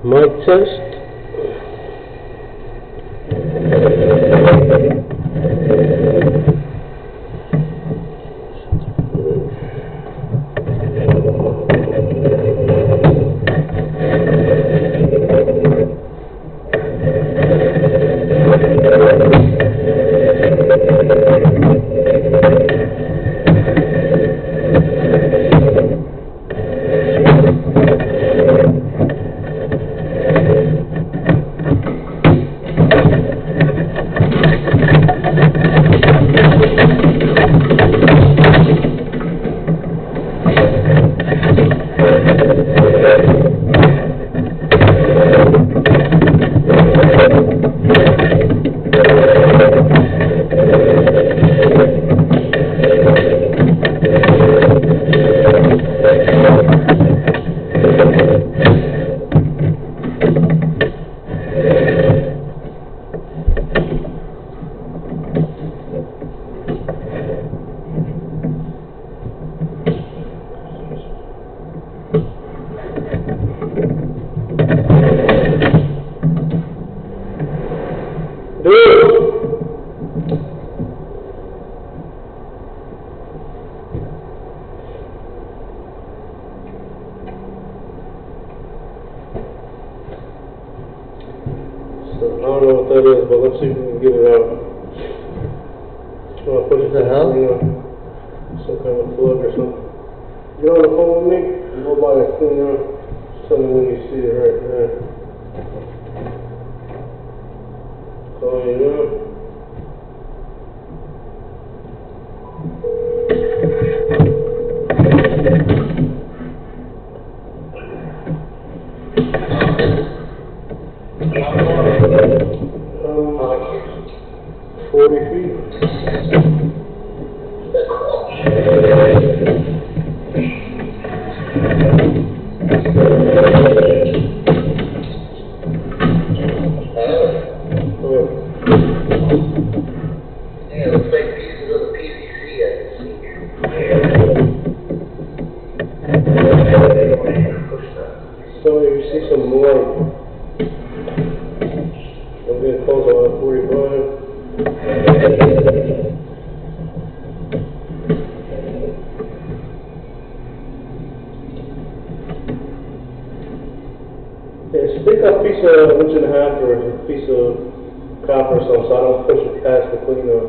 Mic test. I don't know what that is, but let's see if we can get it out. I'll put it The hell? Some kind of plug or something. Get on the phone with me and go by a cleaner. Just tell me when you see it right there. Call you now. So if you see some light, I'm getting close on 45. Yeah, stick a piece of 1.5 or a piece of copper or something so I don't push it past the cleaner.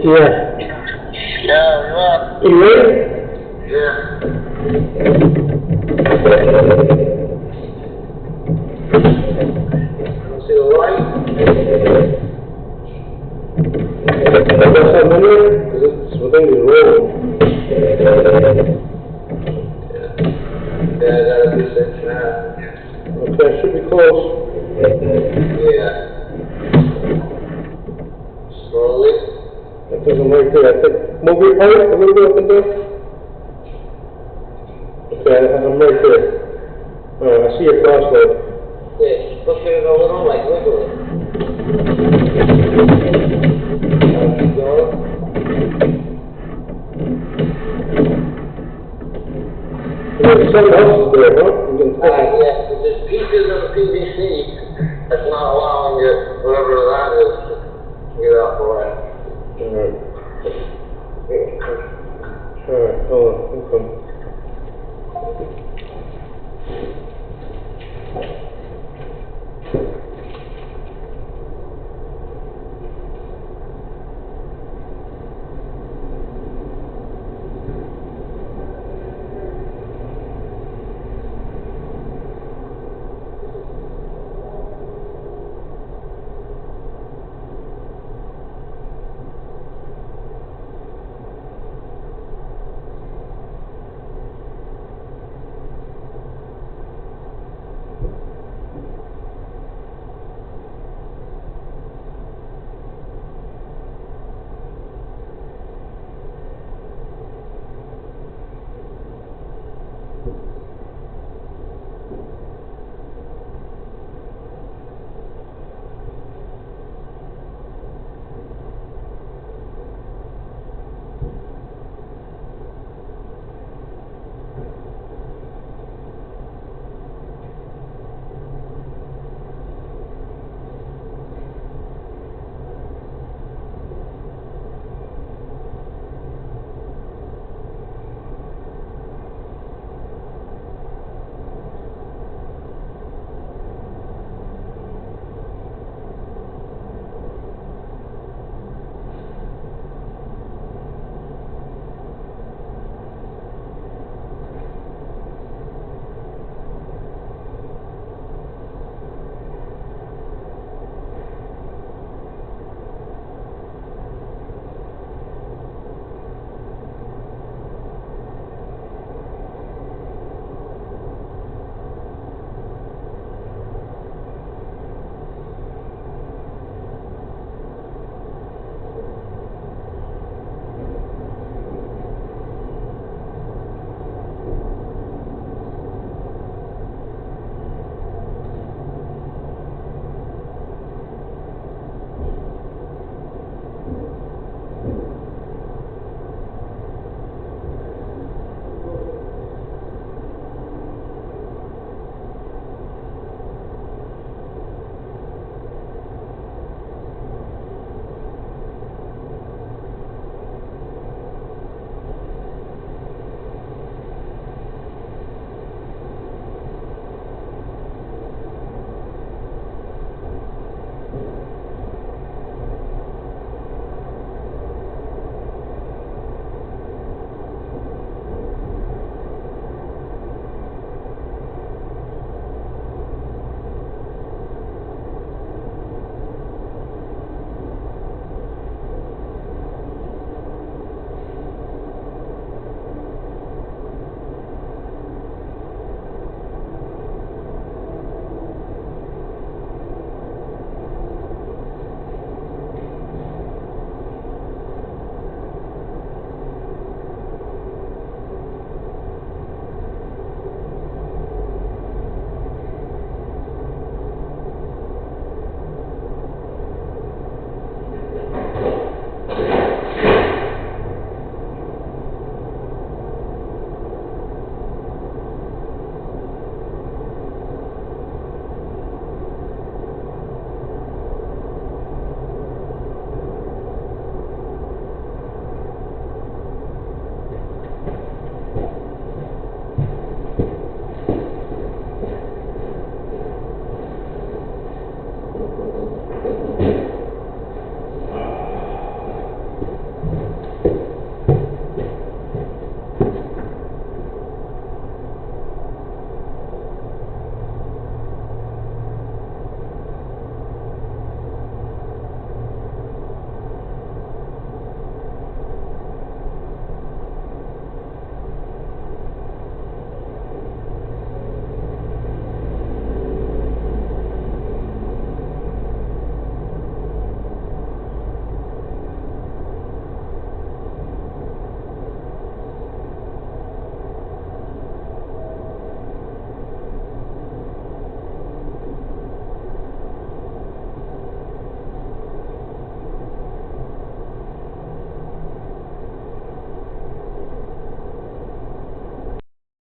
Yeah. Yeah, you're up. You ready? Yeah. See the light? Got something in there? Because it's within the roll. Yeah, I got a good 6.5. Okay, should be close. Yeah. Slowly. That doesn't right there. I think, move your heart a little bit up and down. Okay, I'm right there. Alright, I see your flashlight. Yeah, just push it a little, like wiggle it. Keep going. Something else is there, huh? You can tell. Yeah, there's pieces of the PVC that's not allowing it, whatever that is, to get out the way. Alright. Alright, hold on, I'm coming.